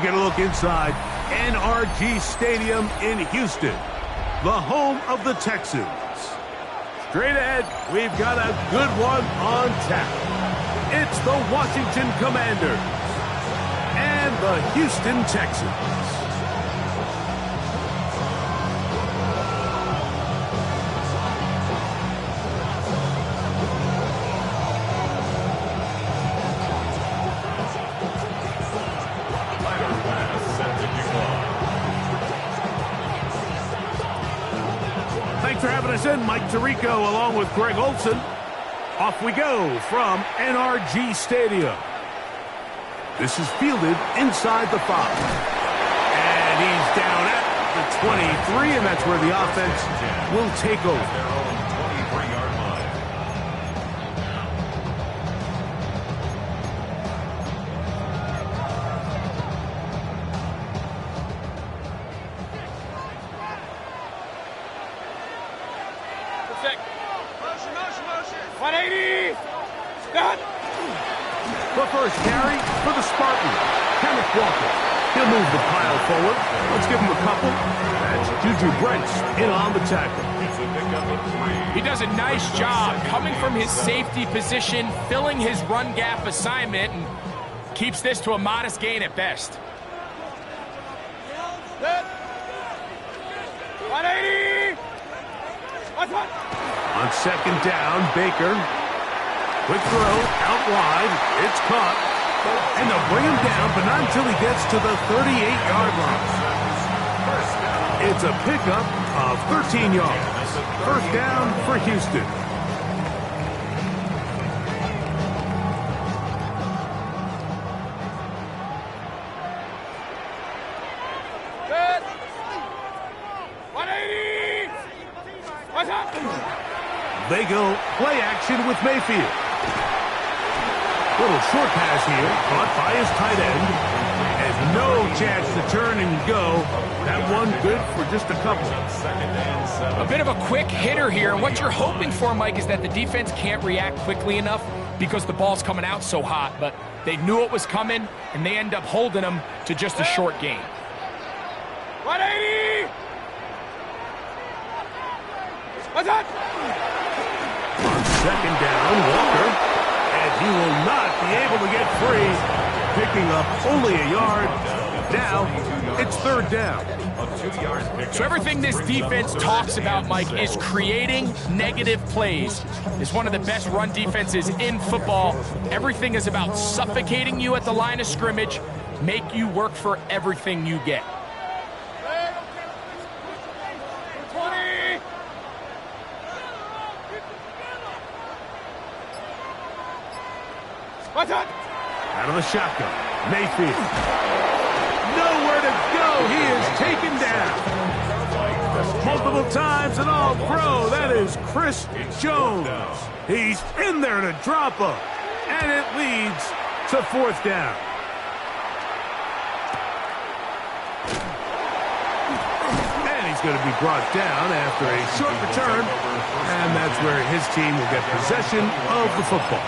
get a look inside NRG Stadium in Houston, the home of the Texans. Straight ahead, we've got a good one on tap. It's the Washington Commanders and the Houston Texans. Thanks for having us in, Mike Tirico, along with Greg Olson. Off we go from NRG Stadium. This is fielded inside the 5. And he's down at the 23, and that's where the offense will take over. The first carry for the Spartans, Kenneth Walker. He'll move the pile forward. Let's give him a couple. That's Juju Brents in on the tackle. He does a nice job coming from his safety position, filling his run gap assignment, and keeps this to a modest gain at best. 180! On second down, Baker. Quick throw, out wide. It's caught. And they'll bring him down, but not until he gets to the 38-yard line. It's a pickup of 13 yards. First down for Houston. Good. 180! What's up? They go play action with Mayfield. Little short pass here, caught by his tight end. And no chance to turn and go. That one good for just a couple. A bit of a quick hitter here, and what you're hoping for, Mike, is that the defense can't react quickly enough because the ball's coming out so hot, but they knew it was coming, and they end up holding them to just a short gain. 180! What's up? On second down, Walker, and he will not be able to get free, picking up only a yard. Now, it's third down. So everything this defense talks about, Mike, is creating negative plays. It's one of the best run defenses in football. Everything is about suffocating you at the line of scrimmage, make you work for everything you get. 20! What's up? Out of the shotgun, Mayfield. Nowhere to go. He is taken down. Multiple times and all pro. That is Chris Jones. He's in there to drop him. And it leads to fourth down. And he's going to be brought down after a short return. And that's where his team will get possession of the football.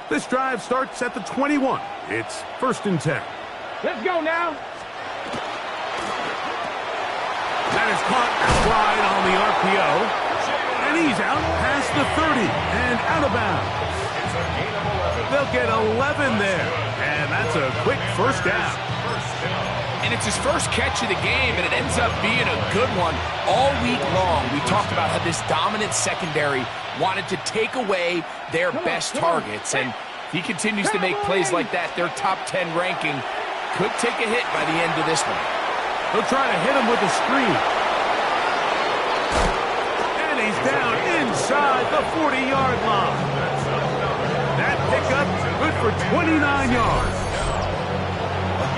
This drive starts at the 21. It's first and 10. Let's go now. That is caught wide on the RPO. And he's out past the 30 and out of bounds. They'll get 11 there. And that's a quick first down. And it's his first catch of the game, and it ends up being a good one. All week long, we talked about how this dominant secondary wanted to take away their best targets, and he continues to make plays like that. Their top 10 ranking could take a hit by the end of this one. They'll try to hit him with a screen. And he's down inside the 40-yard line. That pickup good for 29 yards.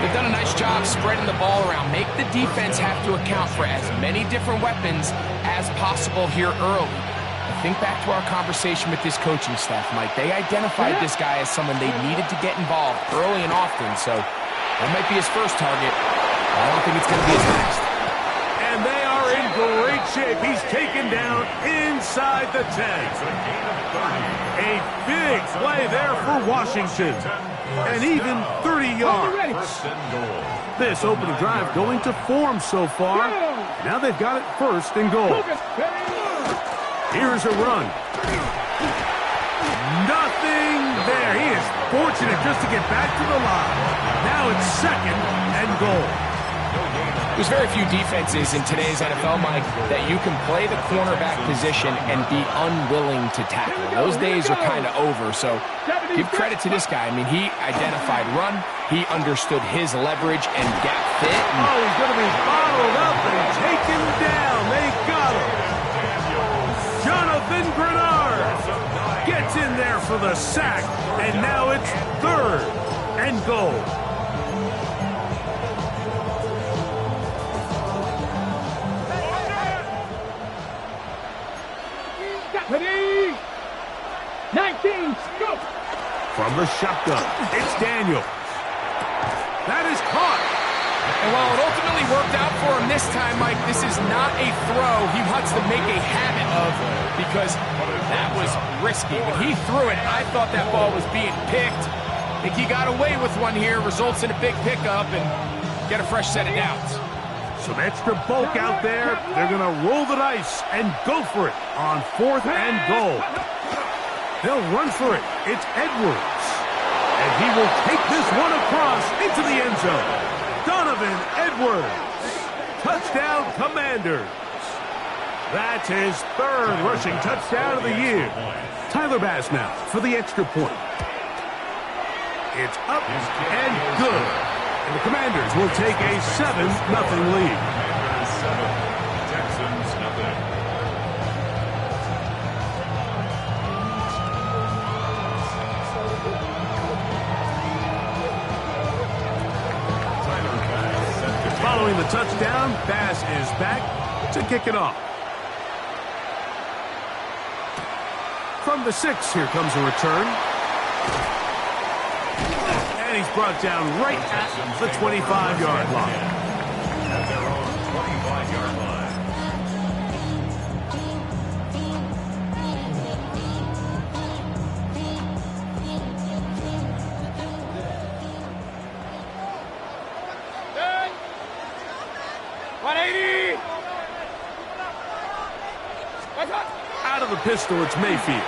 They've done a nice job spreading the ball around. Make the defense have to account for as many different weapons as possible here early. Think back to our conversation with this coaching staff, Mike. They identified this guy as someone they needed to get involved early and often, so that might be his first target. I don't think it's going to be his last. And they are in great shape. He's taken down inside the 10. A big play there for Washington. And even 30 yards. This opening drive going to form so far. Now they've got it first and goal. Here's a run. Nothing there. He is fortunate just to get back to the line. Now it's second and goal. There's very few defenses in today's NFL, Mike, that you can play the cornerback position and be unwilling to tackle. Those days are kind of over, so give credit to this guy. I mean, he identified run, he understood his leverage and gap fit. Oh, he's going to be bottled up and taken down. They got him. Jonathan Grenard gets in there for the sack, and now it's third and goal. Ready? 19, go! From the shotgun, it's Daniel. That is caught. And while it ultimately worked out for him this time, Mike, this is not a throw he wants to make a habit of because that was risky. When he threw it, I thought that ball was being picked. I think he got away with one here, results in a big pickup and get a fresh set of downs. Some extra bulk out there. They're going to roll the dice and go for it on fourth and goal. They'll run for it. It's Edwards. And he will take this one across into the end zone. Donovan Edwards. Touchdown, Commanders. That's his third rushing touchdown of the year. Tyler Bass now for the extra point. It's up and good. And the Commanders will take a 7-0 lead. Texans nothing. Following the touchdown, Bass is back to kick it off. From the 6, here comes a return. And he's brought down right at the 25-yard line. At their own 25-yard line. Good. 180. What's up? Out of the pistol, it's Mayfield.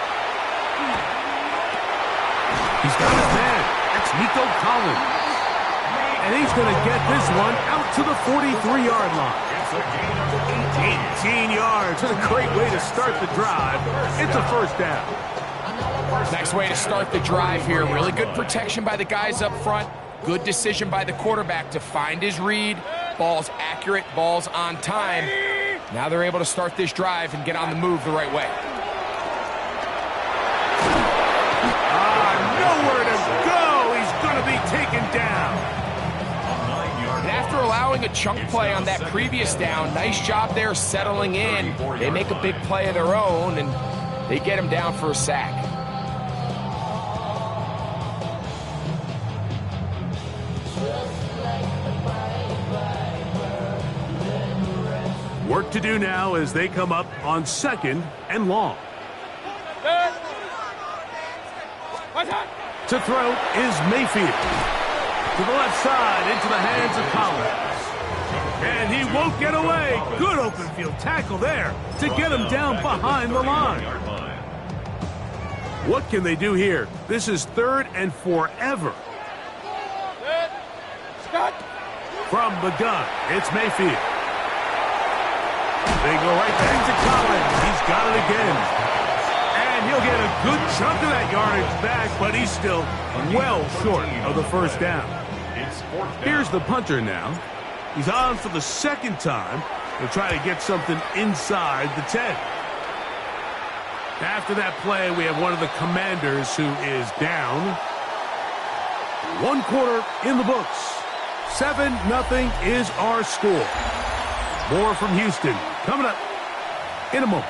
He's got his man. That's Nico Collins. And he's going to get this one out to the 43-yard line. 18 yards. What a great way to start the drive. It's a first down. Nice way to start the drive here. Really good protection by the guys up front. Good decision by the quarterback to find his read. Ball's accurate, ball's on time. Now they're able to start this drive and get on the move the right way. Nowhere to go. He's going to be taken down. And after allowing a chunk play on that previous down, nice job there settling in. They make a big play of their own, and they get him down for a sack. Work to do now as they come up on second and long. Good. What's up? To throw is Mayfield. To the left side, into the hands of Collins. And he won't get away. Good open field tackle there to get him down behind the line. What can they do here? This is third and forever. Good. Scott. From the gun, it's Mayfield. They go right back to Collins. He's got it again. And he'll get a good chunk of that yardage back, but he's still well short of the first down. Here's the punter now. He's on for the second time. He'll try to get something inside the 10. After that play, we have one of the Commanders who is down. One quarter in the books. 7-0 is our score. More from Houston coming up in a moment.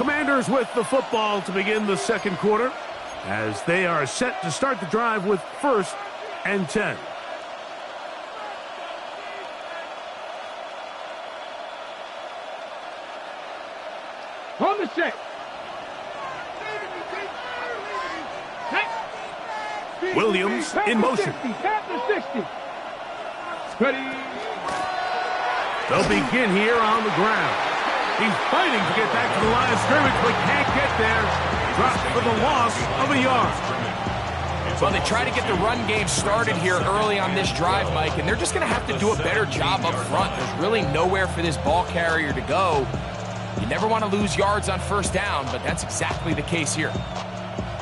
Commanders with the football to begin the second quarter as they are set to start the drive with 1st and 10. On the set. Williams in motion. 60, 60. Ready. They'll begin here on the ground. He's fighting to get back to the line of scrimmage, but can't get there. Dropped for the loss of a yard. Well, they try to get the run game started here early on this drive, Mike, and they're just going to have to do a better job up front. There's really nowhere for this ball carrier to go. You never want to lose yards on 1st down, but that's exactly the case here.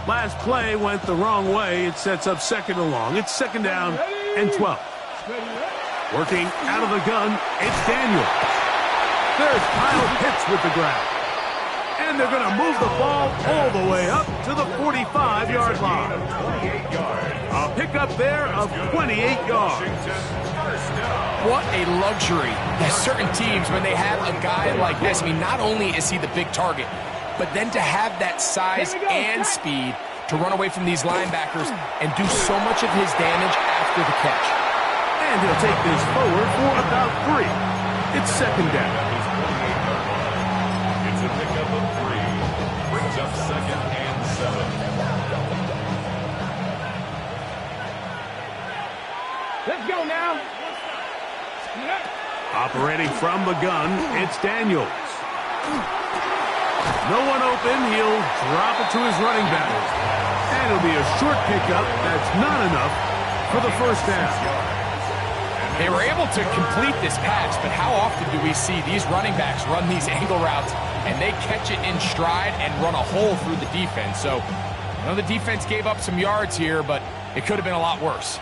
Last play went the wrong way. It sets up 2nd and long. It's 2nd down and 12. Working out of the gun, it's Daniel. There's Kyle Pitts with the grab. And they're going to move the ball all the way up to the 45-yard line. A pickup there of 28 yards. What a luxury. There's certain teams, when they have a guy like this, I mean, not only is he the big target, but then to have that size and speed to run away from these linebackers and do so much of his damage after the catch. And he'll take this forward for about 3. It's 2nd down. It's a pickup of 3. Brings up 2nd and 7. Let's go now. Operating from the gun, it's Daniels. No one open, he'll drop it to his running back. And it'll be a short pickup that's not enough for the 1st down. They were able to complete this pass, but how often do we see these running backs run these angle routes and they catch it in stride and run a hole through the defense? So, I know the defense gave up some yards here, but it could have been a lot worse.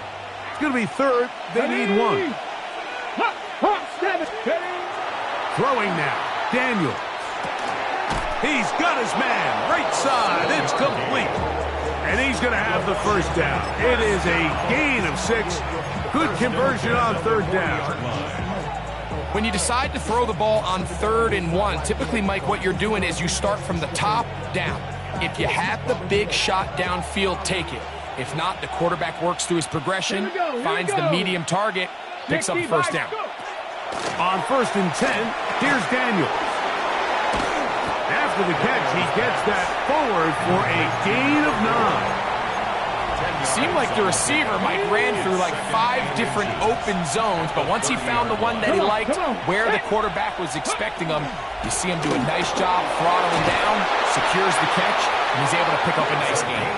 It's going to be 3rd. They need 1. Throwing now. Daniel. He's got his man. Right side. It's complete. And he's going to have the 1st down. It is a gain of 6. Good conversion on 3rd down. When you decide to throw the ball on 3rd and 1, typically, Mike, what you're doing is you start from the top down. If you have the big shot downfield, take it. If not, the quarterback works through his progression, finds the medium target, picks up 1st down. On 1st and 10, here's Daniels. After the catch, he gets that forward for a gain of 9. It seemed like the receiver, Mike, ran through like 5 different open zones, but once he found the one that he liked, where the quarterback was expecting him, you see him do a nice job throttling down, secures the catch, and he's able to pick up a nice gain.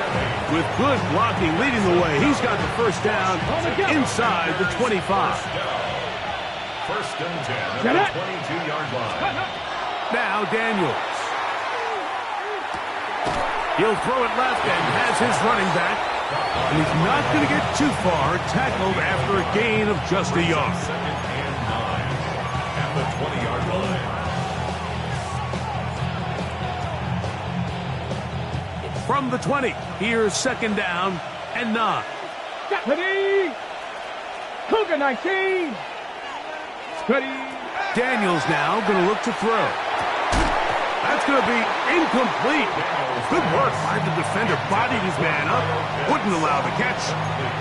With good blocking leading the way, he's got the 1st down inside the 25. 1st and 10 at the 22-yard line. Now Daniels. He'll throw it left and has his running back. And he's not going to get too far, tackled after a gain of just a yard. 2nd and 9 at the 20-yard line. From the 20, here's 2nd down and 9. Ready. Cougar 19. Ready. Daniels now going to look to throw. That's going to be incomplete. Good work by the defender. Bodied his man up. Wouldn't allow the catch.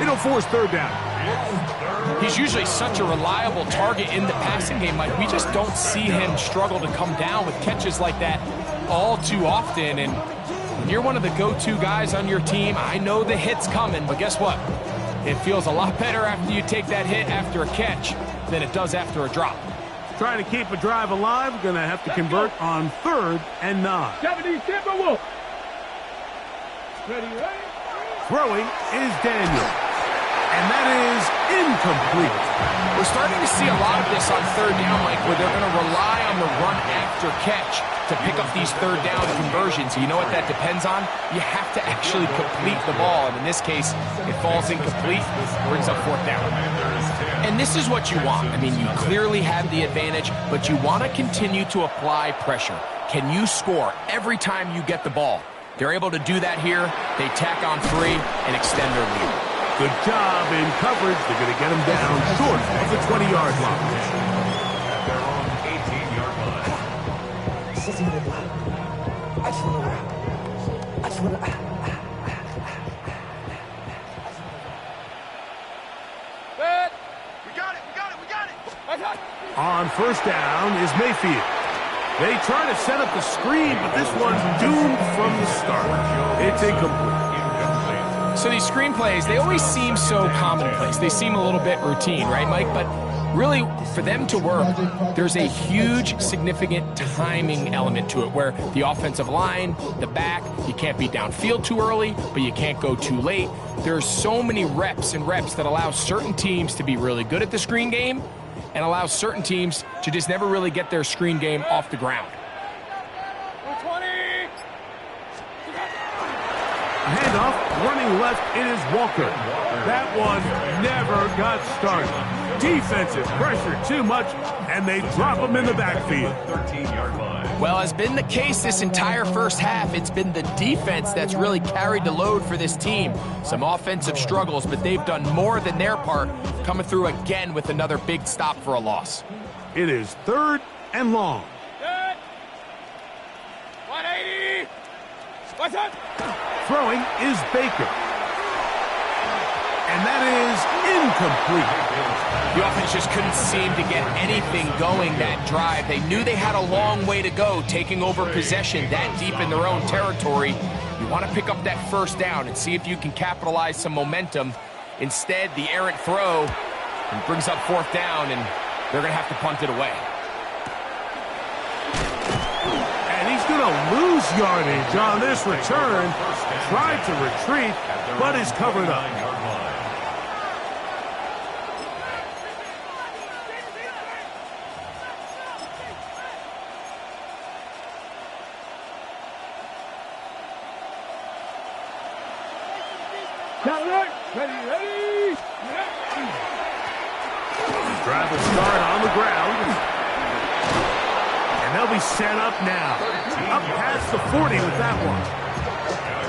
It'll force 3rd down. He's usually such a reliable target in the passing game, Mike. We just don't see him struggle to come down with catches like that all too often. And when you're one of the go-to guys on your team, I know the hit's coming, but guess what? It feels a lot better after you take that hit after a catch than it does after a drop. Trying to keep a drive alive, going to have to convert on 3rd and 9. 70 Timberwolves. Ready. Throwing is Daniel. And that is incomplete. We're starting to see a lot of this on 3rd down, Mike, where they're going to rely on the run after catch to pick up these 3rd down conversions. You know what that depends on? You have to actually complete the ball. And in this case, it falls incomplete, brings up 4th down. And this is what you want. I mean, you clearly have the advantage, but you want to continue to apply pressure. Can you score every time you get the ball? They're able to do that here. They tack on 3 and extend their lead. Good job in coverage. They're going to get him down short of the 20-yard line. At their own 18-yard line. On first down is Mayfield. They try to set up the screen, but this one's doomed from the start. It's incomplete. So these screen plays, they always seem so commonplace. They seem a little bit routine, right, Mike? But really, for them to work, there's a huge, significant timing element to it where the offensive line, the back, you can't be downfield too early, but you can't go too late. There's so many reps and reps that allow certain teams to be really good at the screen game and allow certain teams to just never really get their screen game off the ground. A handoff, running left, it is Walker. That one never got started. Defensive pressure too much, and they drop him in the backfield. 13-yard line. Well, as been the case this entire first half, it's been the defense that's really carried the load for this team. Some offensive struggles, but they've done more than their part, coming through again with another big stop for a loss. It is 3rd and long. 180. What's up? Throwing is Baker. And that is incomplete. The offense just couldn't seem to get anything going that drive. They knew they had a long way to go, taking over possession that deep in their own territory. You want to pick up that first down and see if you can capitalize some momentum. Instead, the errant throw brings up 4th down, and they're going to have to punt it away. And he's going to lose yardage on this return. Tried to retreat, but is covered up. Ready. Drive will start on the ground. And they'll be set up now. Up past the 40 with that one.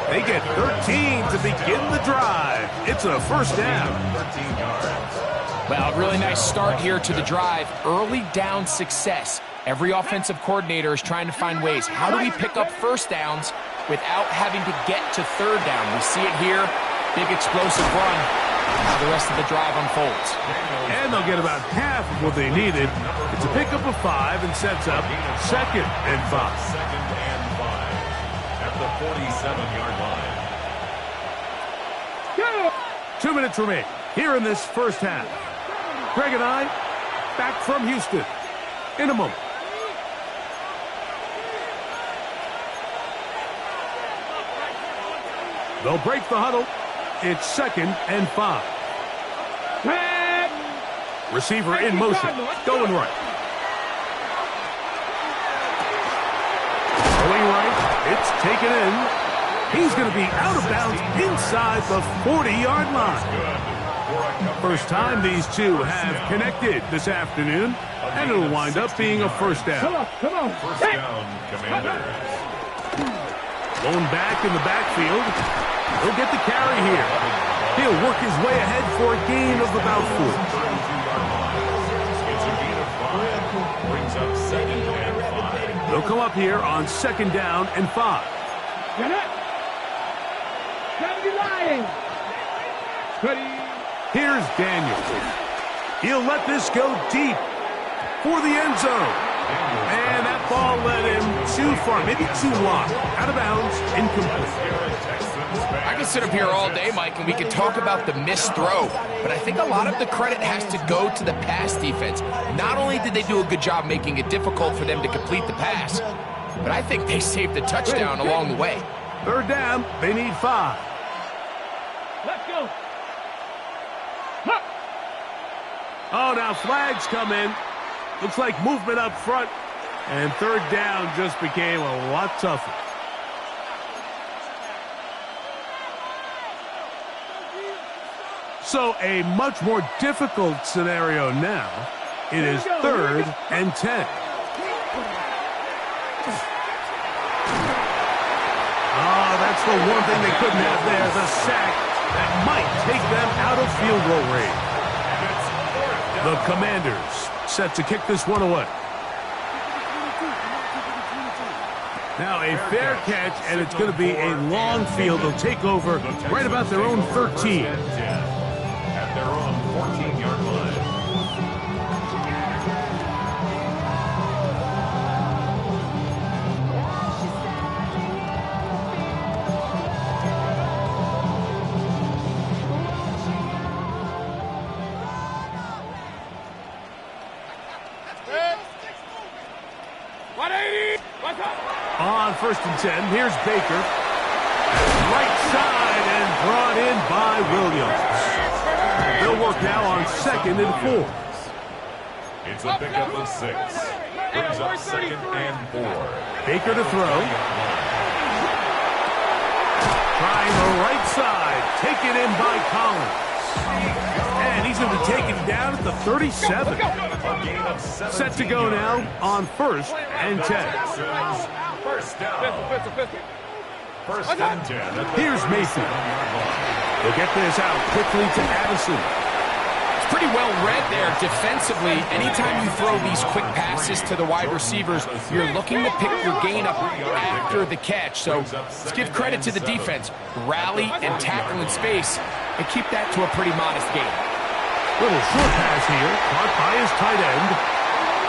They get 13 to begin the drive. It's a first down. 13 yards. Well, a really nice start here to the drive. Early down success. Every offensive coordinator is trying to find ways. How do we pick up first downs without having to get to 3rd down? We see it here. Big explosive run. How the rest of the drive unfolds. And they'll get about half of what they needed. It's a pickup of 5 and sets up 2nd and 5. 2nd and 5 at the 47-yard line. 2 minutes remain here in this first half. Greg and I back from Houston in a moment. They'll break the huddle. It's 2nd and 5. Receiver in motion. Going right. Going right. It's taken in. He's going to be out of bounds inside the 40-yard line. First time these two have connected this afternoon, and it'll wind up being a first down. Come on. First down, Commanders. Blown back in the backfield. He'll get the carry here. He'll work his way ahead for a gain of about 4. It's a gain of 5. Brings up 2nd and 5. They'll come up here on 2nd down and 5. Get it. Lions. Ready. Here's Daniels. He'll let this go deep for the end zone. And that ball led him too far, maybe too long. Out of bounds, incomplete. I can sit up here all day, Mike, and we can talk about the missed throw, but I think a lot of the credit has to go to the pass defense. Not only did they do a good job making it difficult for them to complete the pass, but I think they saved the touchdown along the way. 3rd down, they need 5. Let's go. Oh, now flags come in. Looks like movement up front, and 3rd down just became a lot tougher. So a much more difficult scenario now. It is 3rd and 10. Oh, that's the one thing they couldn't have there, the sack that might take them out of field goal range. The Commanders set to kick this one away. Now a fair catch, and it's going to be a long field. They'll take over right about their own 13. At their own 14-yard line. On 1st and 10, here's Baker. Right side and brought in by Williams. They'll work now on 2nd and 4. It's a pickup of 6. Brings up 2nd and 4. Baker to throw. Trying the right side. Taken in by Collins. And he's going to be taken down at the 37. Set to go now on 1st and 10. First down. First and 10. Here's Mason. They'll get this out quickly to Addison. It's pretty well read there defensively. Anytime you throw these quick passes to the wide receivers, you're looking to pick your gain up after the catch. So let's give credit to the defense. Rally and tackle in space and keep that to a pretty modest gain. Little short pass here, caught by his tight end.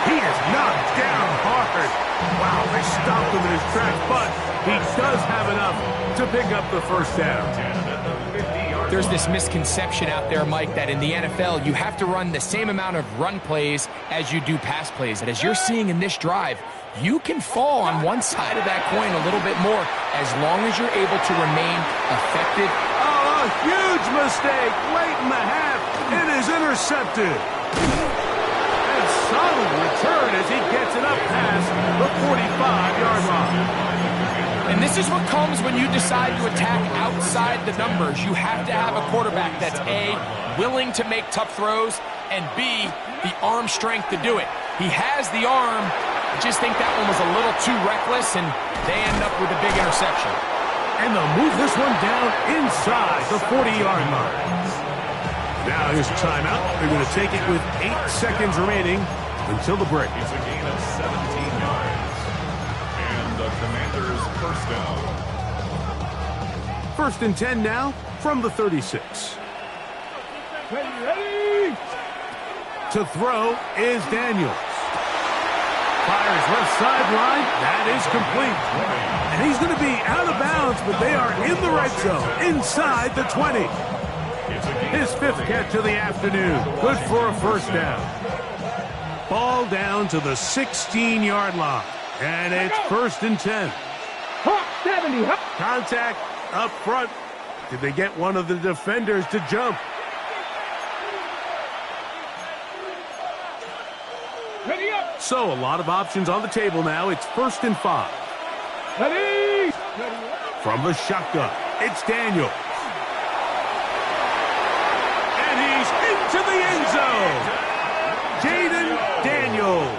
He is knocked down hard. Wow, they stopped him in his tracks, but he does have enough to pick up the first down. There's this misconception out there, Mike, that in the NFL, you have to run the same amount of run plays as you do pass plays. And as you're seeing in this drive, you can fall on one side of that coin a little bit more as long as you're able to remain effective. Oh, a huge mistake late in the half. It is intercepted. And solid return as he gets it up past the 45-yard line. And this is what comes when you decide to attack outside the numbers. You have to have a quarterback that's A, willing to make tough throws, and B, the arm strength to do it. He has the arm. I just think that one was a little too reckless, and they end up with a big interception. And they'll move this one down inside the 40-yard line. Now here's a timeout. They're going to take it with 8 seconds remaining until the break. It's a gain of 17 yards. And the Commanders first down. 1st and 10 now from the 36. Ready? To throw is Daniels. Fires left sideline. That is complete. And he's going to be out of bounds, but they are in the red zone, inside the 20. His 5th catch of the afternoon. Good for a first down. Ball down to the 16-yard line. And it's 1st and 10. 70. Contact up front. Did they get one of the defenders to jump? Ready up. So a lot of options on the table now. It's 1st and 5. Ready. From the shotgun, it's Daniels. And he's into the end zone. Jaden Daniels.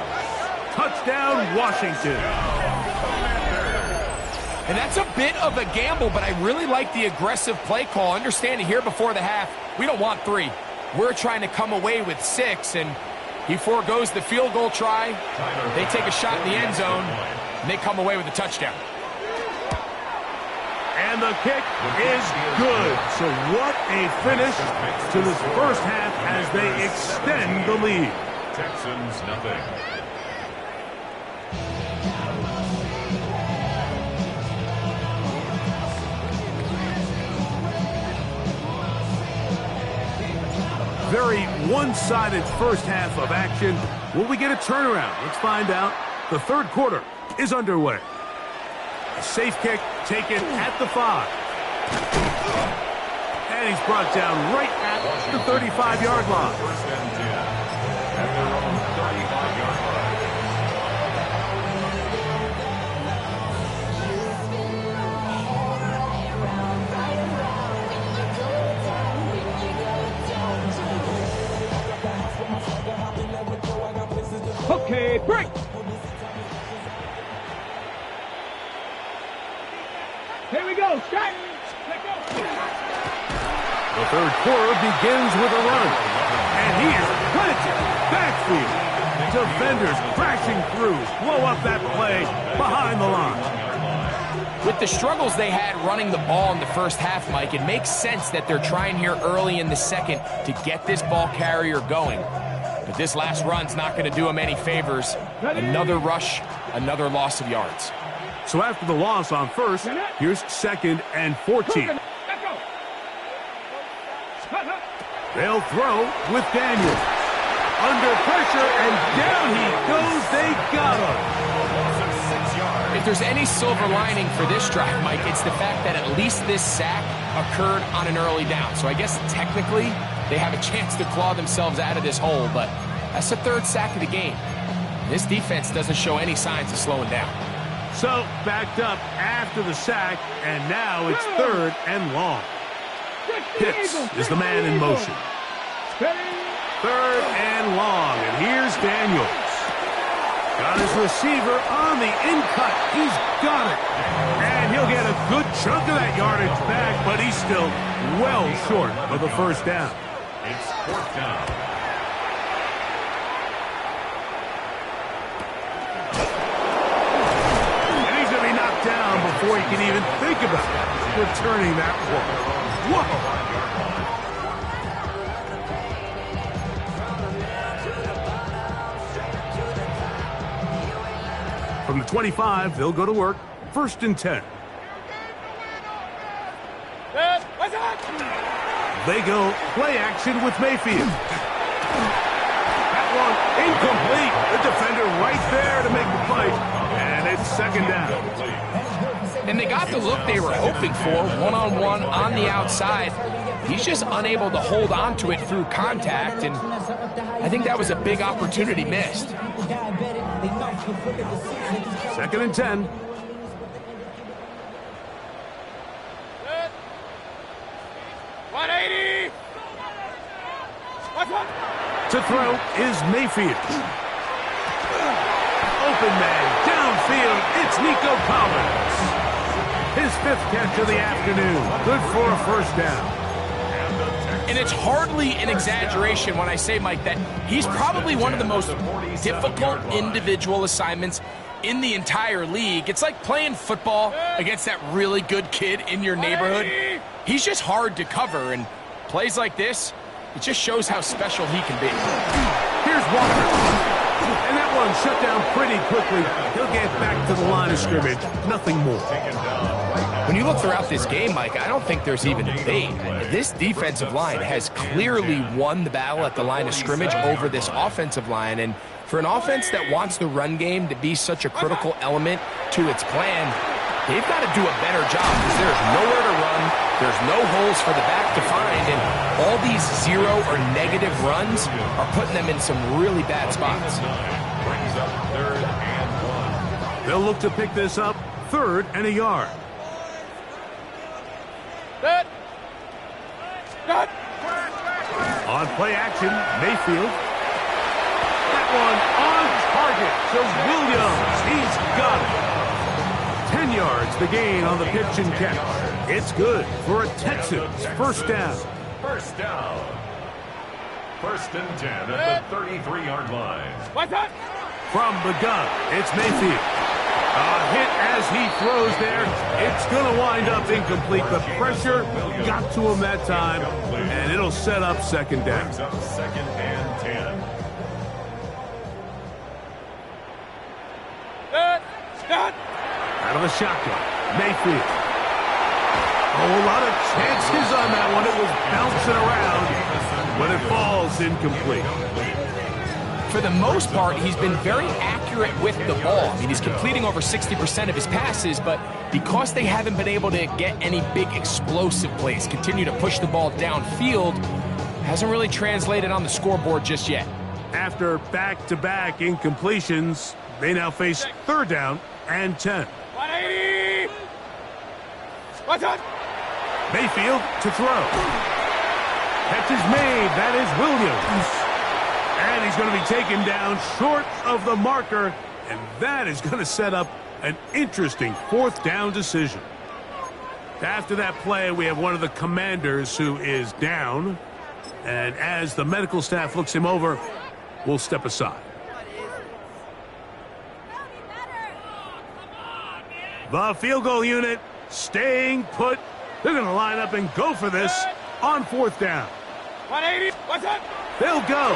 Touchdown, Washington. And that's a bit of a gamble, but I really like the aggressive play call. Understanding here before the half, we don't want 3. We're trying to come away with 6, and he forgoes the field goal try. They take a shot in the end zone, and they come away with a touchdown. And the kick is good. So what a finish to this first half as they extend the lead. Texans nothing. Very one-sided first half of action. Will we get a turnaround? Let's find out. The 3rd quarter is underway. A safe kick taken at the 5. And he's brought down right at the 35-yard line. 1st and 10. At their own 35-yard line. Okay, break. Here we go. Start. Let go. The 3rd quarter begins with a run. And he is planted backfield. Defenders crashing through. Blow up that play behind the line. With the struggles they had running the ball in the first half, Mike, it makes sense that they're trying here early in the second to get this ball carrier going. But this last run's not going to do them any favors. Another rush, another loss of yards. So after the loss on first, here's 2nd and 14. They'll throw with Daniel. Under pressure, and down he goes. They got him. If there's any silver lining for this drive, Mike, it's the fact that at least this sack occurred on an early down. So I guess technically they have a chance to claw themselves out of this hole, but that's the 3rd sack of the game. This defense doesn't show any signs of slowing down. So backed up after the sack, and now it's 3rd and long. Pitts is the man in motion. 3rd and long, and here's Daniels. Got his receiver on the in-cut. He's got it. And he'll get a good chunk of that yardage back, but he's still well short of the first down. It's 4th down. And he's going to be knocked down before he can even think about returning that one. Whoa! From the 25, they'll go to work. 1st and 10. They go play action with Mayfield. That one incomplete. The defender right there to make the play. And it's 2nd down. And they got the look they were hoping for, one-on-one on the outside. He's just unable to hold on to it through contact, and I think that was a big opportunity missed. 2nd and 10. To throw is Mayfield. Open man, downfield, it's Nico Collins. His 5th catch of the afternoon. Good for a 1st down. And it's hardly an exaggeration when I say, Mike, that he's probably one of the most difficult individual assignments in the entire league. It's like playing football against that really good kid in your neighborhood. He's just hard to cover, and plays like this, it just shows how special he can be. Here's Walker. And that one shut down pretty quickly. He'll get back to the line of scrimmage. Nothing more. When you look throughout this game, Mike, I don't think there's even debate. This defensive line has clearly won the battle at the line of scrimmage over this offensive line. And for an offense that wants the run game to be such a critical element to its plan, they've got to do a better job because there's nowhere to run. There's no holes for the back to find. And all these 0 or negative runs are putting them in some really bad spots. Brings up 3rd and 1. They'll look to pick this up 3rd and a yard. On play action, Mayfield. That one on target to Williams. He's got it. 10 yards the gain on the pitch and catch. It's good for a Texans 1st down. 1st down. 1st and 10 at the 33-yard line. From the gun, it's Mayfield. A hit as he throws there. It's going to wind up incomplete. The pressure got to him that time, and it'll set up 2nd down. Brings up 2nd and 10. Out of the shotgun, Mayfield. Oh, a lot of chances on that one. It was bouncing around, but it falls incomplete. For the most part, he's been very accurate with the ball. I mean, he's completing over 60% of his passes, but because they haven't been able to get any big explosive plays, continue to push the ball downfield, hasn't really translated on the scoreboard just yet. After back-to-back incompletions, they now face 3rd down and 10. 180! Mayfield to throw. Catch is made. That is Williams. And he's going to be taken down short of the marker, and that is going to set up an interesting 4th down decision. After that play, we have one of the commanders who is down, and as the medical staff looks him over, we'll step aside. The field goal unit staying put. They're going to line up and go for this on 4th down. 180. What's up? They'll go.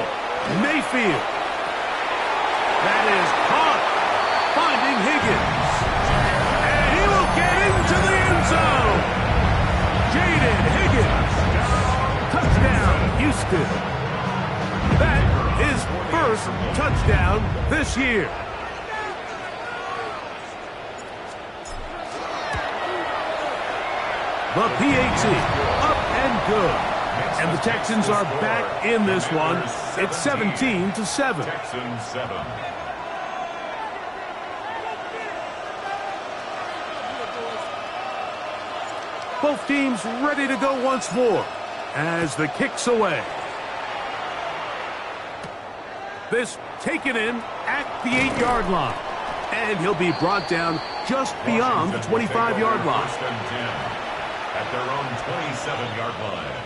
Mayfield. That is caught. Finding Higgins. And he will get into the end zone. Jaden Higgins. Touchdown, Houston. That is first touchdown this year. The PAT, up and good. And the Texans are back in this one. It's 17-7. Texans 7. Both teams ready to go once more as the kick's away. This taken in at the 8-yard line. And he'll be brought down just beyond the 25-yard line. First and 10 at their own 27-yard line.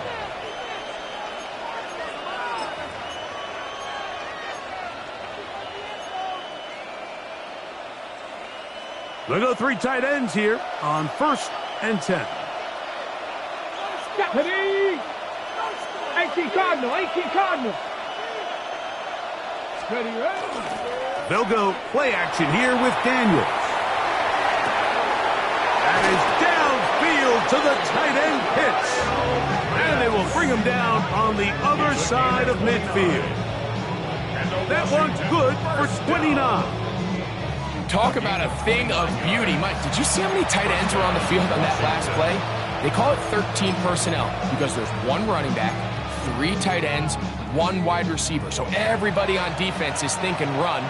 They'll go 3 tight ends here on 1st and 10. Ready? 18 Cardinal. 18 Cardinal. Ready. They'll go play action here with Daniels. That is downfield to the tight end Pitts. And they will bring him down on the other side of midfield. That one's good for 29. Talk about a thing of beauty. Mike, did you see how many tight ends were on the field on that last play? They call it 13 personnel because there's 1 running back, 3 tight ends, 1 wide receiver. So everybody on defense is thinking run.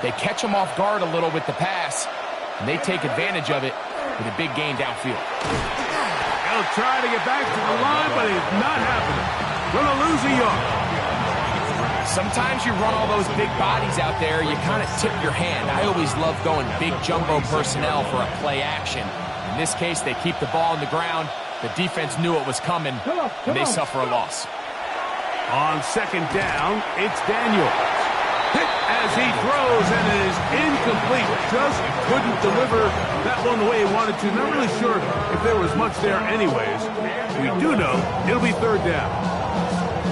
They catch them off guard a little with the pass, and they take advantage of it with a big gain downfield. He'll try to get back to the line, but it's not happening. Gonna lose a yard. Sometimes you run all those big bodies out there, you kind of tip your hand. I always love going big jumbo personnel for a play action. In this case, they keep the ball on the ground. The defense knew it was coming, and they suffer a loss. On 2nd down, it's Daniels. Hit as he throws, and it is incomplete. Just couldn't deliver that one the way he wanted to. Not really sure if there was much there anyways. We do know it'll be 3rd down.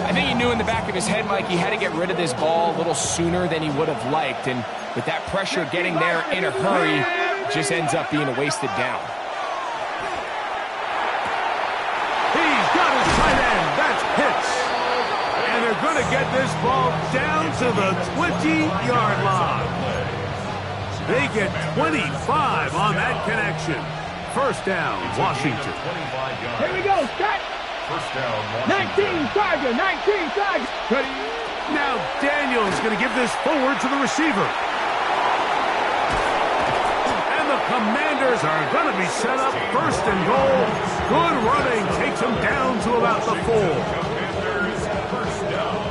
I think he knew in the back of his head, Mike, he had to get rid of this ball a little sooner than he would have liked. And with that pressure getting there in a hurry, it just ends up being a wasted down. He's got his tight end. That's Pitts. And they're going to get this ball down to the 20-yard line. They get 25 on that connection. 1st down, Washington. Here we go. Start. First down, Washington. 19 Tiger. 19 Tiger. Ready. Now Daniels going to give this forward to the receiver. And the Commanders are going to be set up 1st and goal. Good running takes them down to about the 4. Commanders, first down.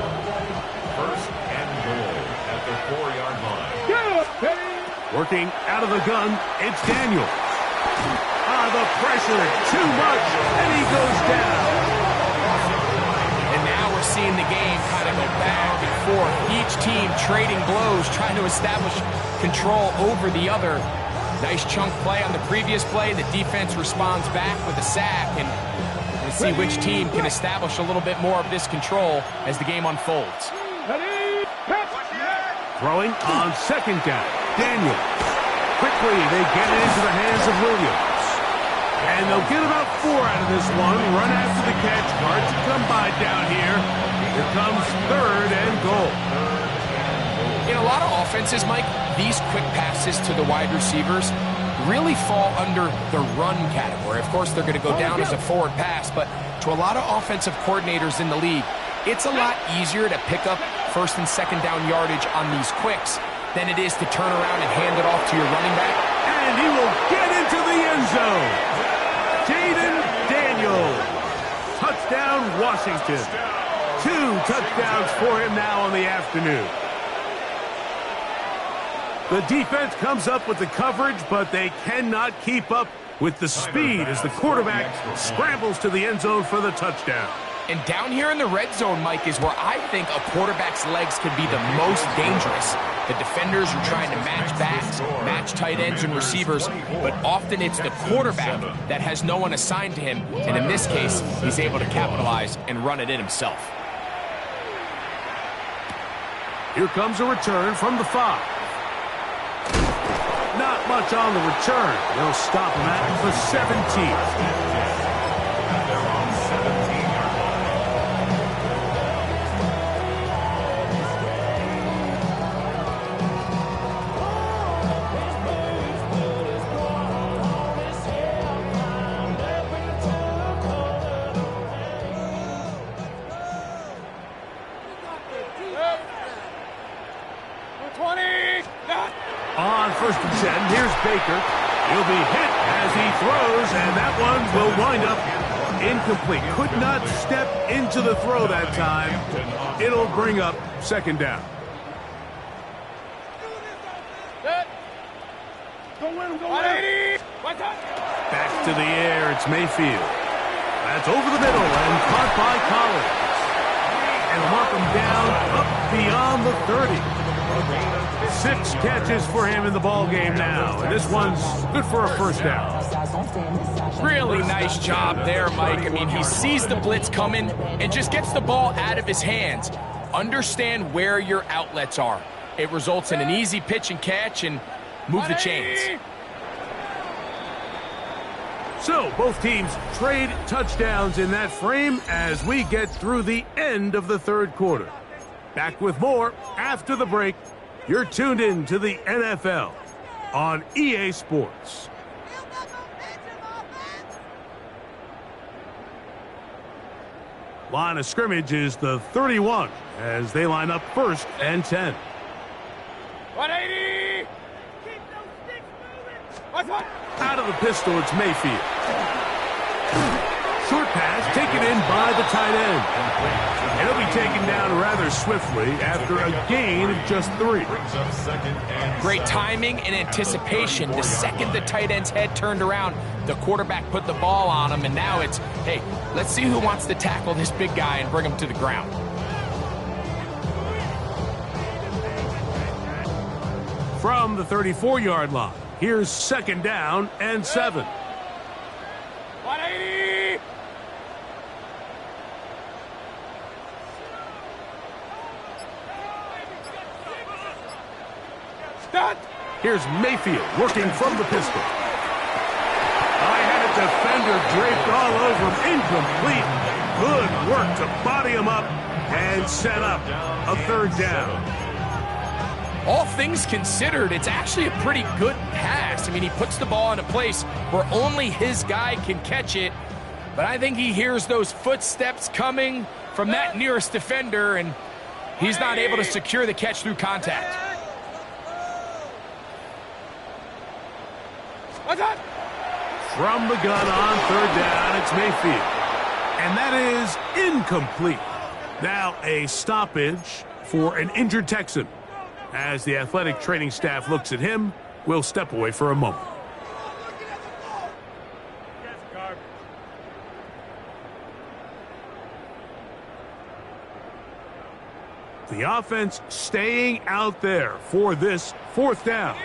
1st and goal at the 4-yard line. Go. Ready. Working out of the gun, it's Daniels. The pressure, too much, and he goes down. And now we're seeing the game kind of go back and forth. Each team trading blows, trying to establish control over the other. Nice chunk play on the previous play. The defense responds back with a sack, and we'll see which team can establish a little bit more of this control as the game unfolds. Ready. Throwing on 2nd down, Daniels. Quickly, they get it into the hands of Williams. And they'll get about 4 out of this one. Run after the catch. Hard to come by down here. Here comes 3rd and goal. In a lot of offenses, Mike, these quick passes to the wide receivers really fall under the run category. Of course, they're going to go down as a forward pass, but to a lot of offensive coordinators in the league, it's a lot easier to pick up 1st and 2nd down yardage on these quicks than it is to turn around and hand it off to your running back. And he will get into the end zone. Jaden Daniels. Touchdown, Washington. 2 touchdowns for him now on the afternoon. The defense comes up with the coverage, but they cannot keep up with the speed as the quarterback scrambles to the end zone for the touchdown. And down here in the red zone, Mike, is where I think a quarterback's legs can be the most dangerous. The defenders are trying to match backs, match tight ends and receivers, but often it's the quarterback that has no one assigned to him, and in this case, he's able to capitalize and run it in himself. Here comes a return from the 5. Not much on the return. They'll stop him at the 17. On 1st and 10, here's Baker. He'll be hit as he throws, and that one will wind up incomplete. Could not step into the throw that time. It'll bring up 2nd down. Back to the air, it's Mayfield. That's over the middle and caught by Collins. And mark him down up beyond the 30. 6 catches for him in the ball game now. And this one's good for a 1st down. Really nice job there, Mike. I mean, he sees the blitz coming and just gets the ball out of his hands. Understand where your outlets are. It results in an easy pitch and catch and move the chains. So, both teams trade touchdowns in that frame as we get through the end of the 3rd quarter. Back with more after the break. You're tuned in to the NFL on EA Sports. Line of scrimmage is the 31 as they line up 1st and 10. 180! Out of the pistol, it's Mayfield. Short pass taken in by the tight end. And he'll be taken down rather swiftly after a gain of just 3. Great timing and anticipation. The second the tight end's head turned around, the quarterback put the ball on him, and now it's, hey, let's see who wants to tackle this big guy and bring him to the ground. From the 34-yard line, here's 2nd down and 7. 180! Start! Here's Mayfield working from the pistol. High-headed defender draped all over him. Incomplete. Good work to body him up and set up a 3rd down. All things considered, it's actually a pretty good pass. I mean, he puts the ball in a place where only his guy can catch it. But I think he hears those footsteps coming from that nearest defender, and he's not able to secure the catch through contact. From the gun on 3rd down, it's Mayfield. And that is incomplete. Now a stoppage for an injured Texan. As the athletic training staff looks at him, we'll step away for a moment. The offense staying out there for this 4th down.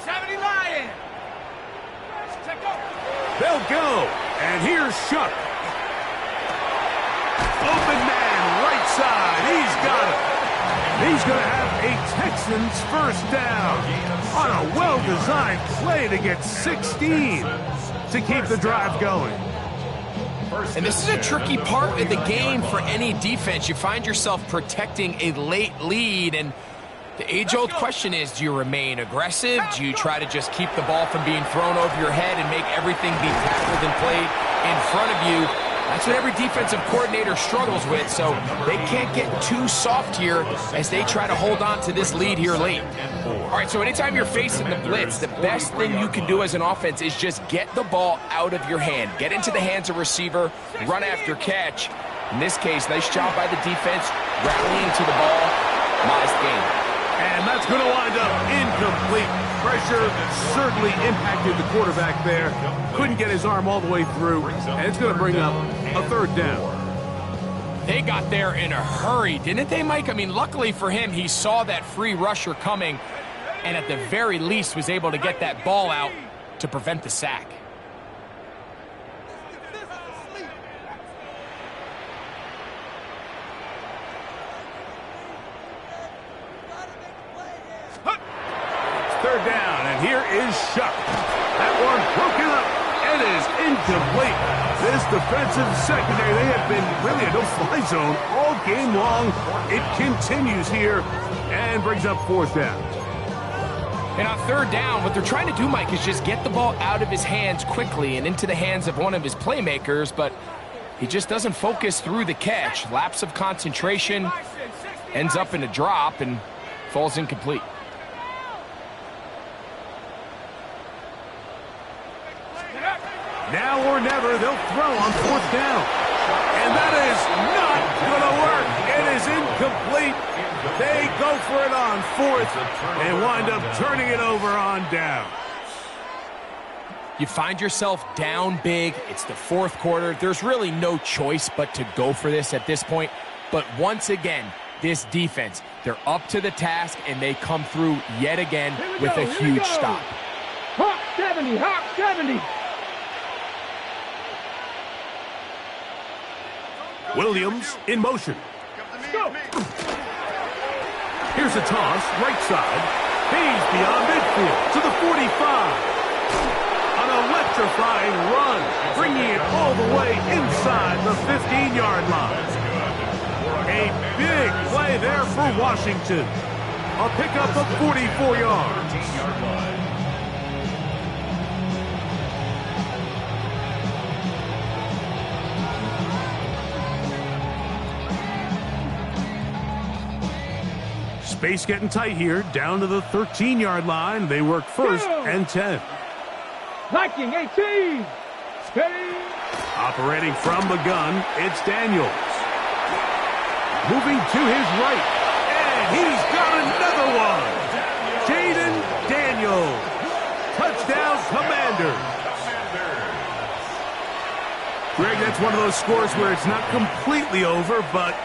70 Lions! They'll go. And here's Shuck. Open man, right side. He's got it. He's going to have a Texans 1st down on a well-designed play to get 16 to keep the drive going. And this is a tricky part of the game for any defense. You find yourself protecting a late lead, and the age-old question is, do you remain aggressive? Do you try to just keep the ball from being thrown over your head and make everything be tackled and played in front of you? That's what every defensive coordinator struggles with, so they can't get too soft here as they try to hold on to this lead here late. All right, so anytime you're facing the blitz, the best thing you can do as an offense is just get the ball out of your hand. Get into the hands of receiver, run after catch. In this case, nice job by the defense, rallying to the ball. Modest gain. And that's going to wind up incomplete. Pressure certainly impacted the quarterback there. Couldn't get his arm all the way through, and it's going to bring up a third down. They got there in a hurry, didn't they, Mike? I mean, luckily for him, he saw that free rusher coming, and at the very least was able to get that ball out to prevent the sack. Third down, and here is Shough. That one broken up. It is incomplete. This defensive secondary, they have been really a no-fly zone all game long. It continues here and brings up fourth down. And on third down, what they're trying to do, Mike, is just get the ball out of his hands quickly and into the hands of one of his playmakers, but he just doesn't focus through the catch. Lapse of concentration, ends up in a drop, and falls incomplete. Now or never, they'll throw on fourth down. And that is not going to work. It is incomplete. They go for it on fourth and wind up turning it over on down. You find yourself down big. It's the fourth quarter. There's really no choice but to go for this at this point. But once again, this defense, they're up to the task, and they come through yet again with a huge stop. Hawk 70, Hawk 70. Williams in motion. Go. Here's a toss, right side. He's beyond midfield to the 45. An electrifying run, bringing it all the way inside the 15-yard line. A big play there for Washington. A pickup of 44 yards. Space getting tight here, down to the 13-yard line. They work first and 10. Viking 18. Steady. Operating from the gun, it's Daniels. Moving to his right, and he's got another one. Jayden Daniels. Touchdown, Commanders. Greg, that's one of those scores where it's not completely over, but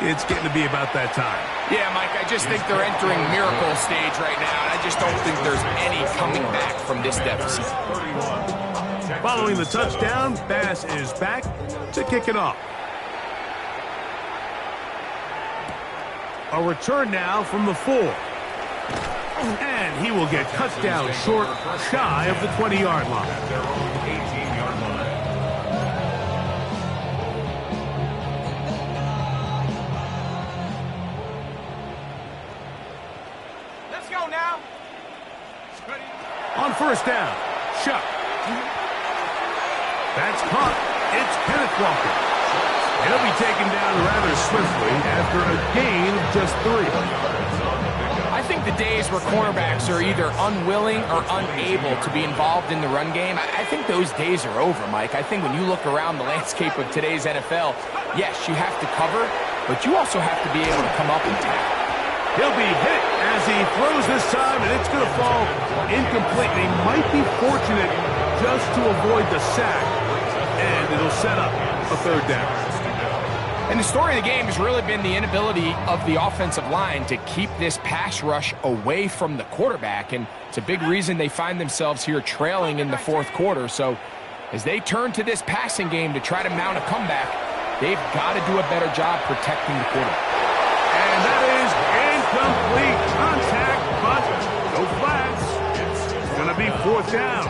it's getting to be about that time. Yeah, Mike, I just think they're entering miracle stage right now, and I just don't think there's any coming back from this deficit. Following the touchdown, Bass is back to kick it off. A return now from the 4. And he will get cut down short, shy of the 20-yard line. At their own 18-yard line. Let's go now. On first down, Shough. That's caught. It's Kenneth Walker. He'll be taken down rather swiftly after a gain of just 3. I think the days where cornerbacks are either unwilling or unable to be involved in the run game, I think those days are over, Mike. I think when you look around the landscape of today's NFL, yes, you have to cover, but you also have to be able to come up and tackle. He'll be hit as he throws this time, and it's going to fall incomplete. He might be fortunate just to avoid the sack, and it'll set up a third down. And the story of the game has really been the inability of the offensive line to keep this pass rush away from the quarterback, and it's a big reason they find themselves here trailing in the fourth quarter. So as they turn to this passing game to try to mount a comeback, they've got to do a better job protecting the quarterback. And that is incomplete contact, but no flags. It's going to be fourth down.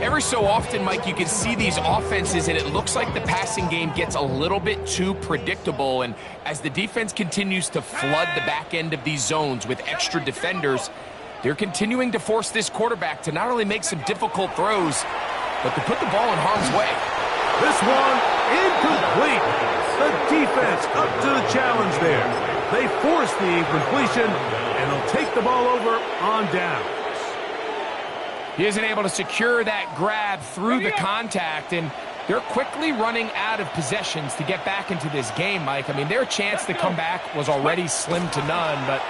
Every so often, Mike, you can see these offenses, and it looks like the passing game gets a little bit too predictable. And as the defense continues to flood the back end of these zones with extra defenders, they're continuing to force this quarterback to not only make some difficult throws, but to put the ball in harm's way. This one incomplete. The defense up to the challenge there. They force the incompletion, and they'll take the ball over on down. He isn't able to secure that grab through the contact, and They're quickly running out of possessions to get back into this game, Mike. I mean, their chance to come back was already slim to none, but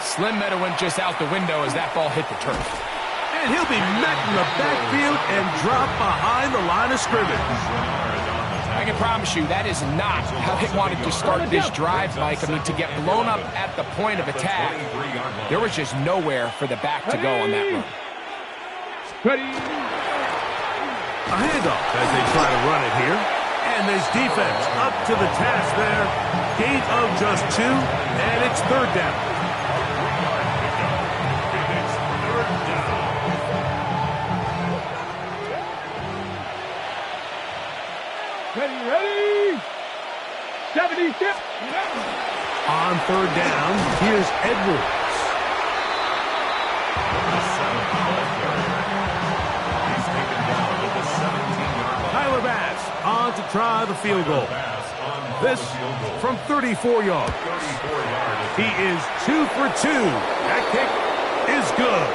Slim Meadow went just out the window as that ball hit the turf. And he'll be met in the backfield and dropped behind the line of scrimmage. I can promise you that is not how they wanted to start this drive, Mike. I mean, to get blown up at the point of attack, there was just nowhere for the back to go on that run. Ready. A handoff as they try to run it here. And this defense up to the task there. Gain of just 2, and it's third down. Ready. 76. On third down, here's Edwards. Tyler Bass on to try the field goal. This from 34 yards. He is 2 for 2. That kick is good.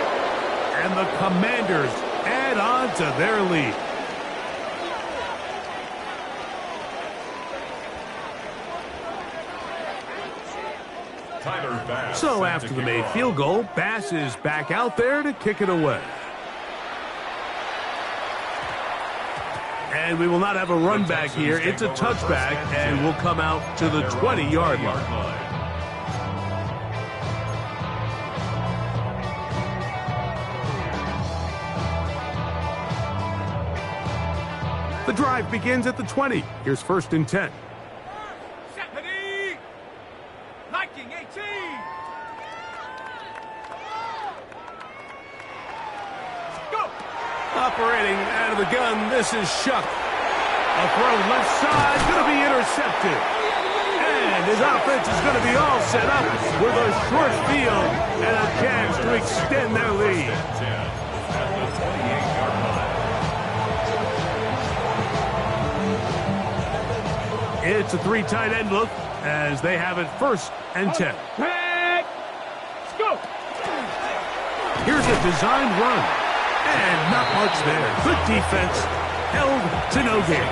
And the Commanders add on to their lead. So after the made field goal, Bass is back out there to kick it away. And we will not have a run back here. It's a touchback, and we'll come out to the 20-yard line. The drive begins at the 20. Here's 1st and 10. Operating out of the gun, this is Shuck. A throw left side, going to be intercepted. And his offense is going to be all set up with a short field and a chance to extend their lead. It's a 3 tight end look as they have it 1st and 10. Let's go. Here's a designed run. And not much there. Good defense. Held to no gain.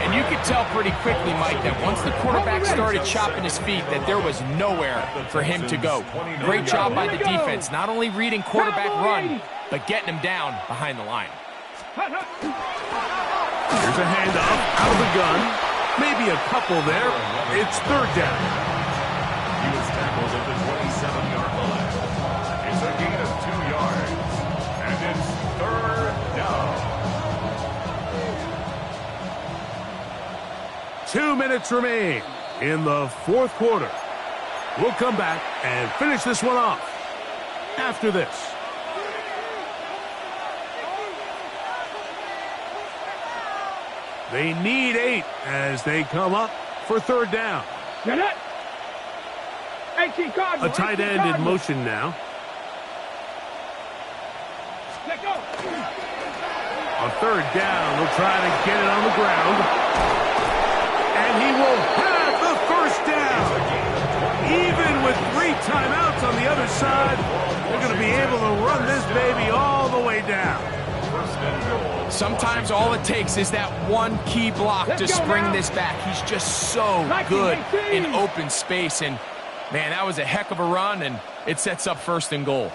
And you could tell pretty quickly, Mike, that once the quarterback started chopping his feet, that there was nowhere for him to go. Great job by the defense, not only reading quarterback run, but getting him down behind the line. Here's a handoff out of the gun. Maybe a couple there. It's third down. He was tackled at the 27-yard line. It's a gain of 2 yards. And it's third down. 2 minutes remain in the 4th quarter. We'll come back and finish this one off after this. They need 8 as they come up for third down. Get it. A tight end in motion now. Let go. On third down, they'll try to get it on the ground. And he will have the first down. Even with 3 timeouts on the other side, they're going to be able to run this baby all the way down. Sometimes all it takes is that one key block to spring this back. He's just so good in open space. And, man, that was a heck of a run, and it sets up 1st and goal.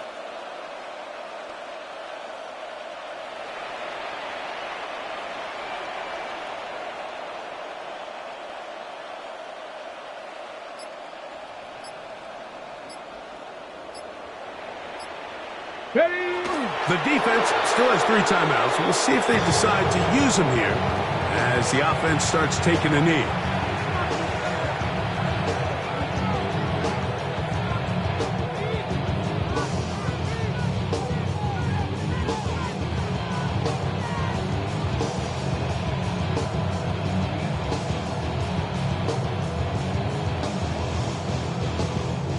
The defense still has 3 timeouts. We'll see if they decide to use them here as the offense starts taking a knee.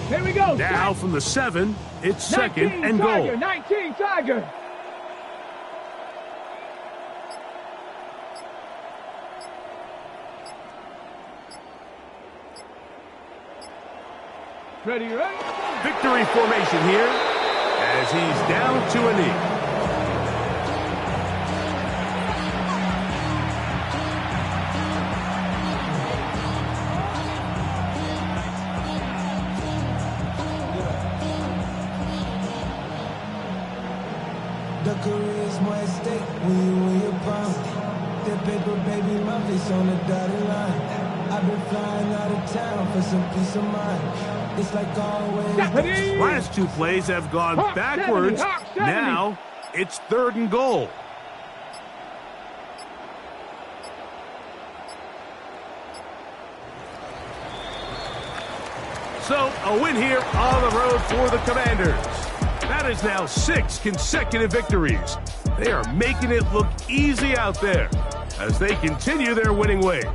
Here we go. Now from the 7, it's 2nd and goal. 19 Tiger. Ready. Victory formation here as he's down to a knee. at stake when you win your prime. That paper, baby, my face on the dotted line. I've been flying out of town for some peace of mind. It's like always. Last two plays have gone backwards. Now it's 3rd and goal. So a win here on the road for the Commanders. That is now 6 consecutive victories. They are making it look easy out there as they continue their winning ways.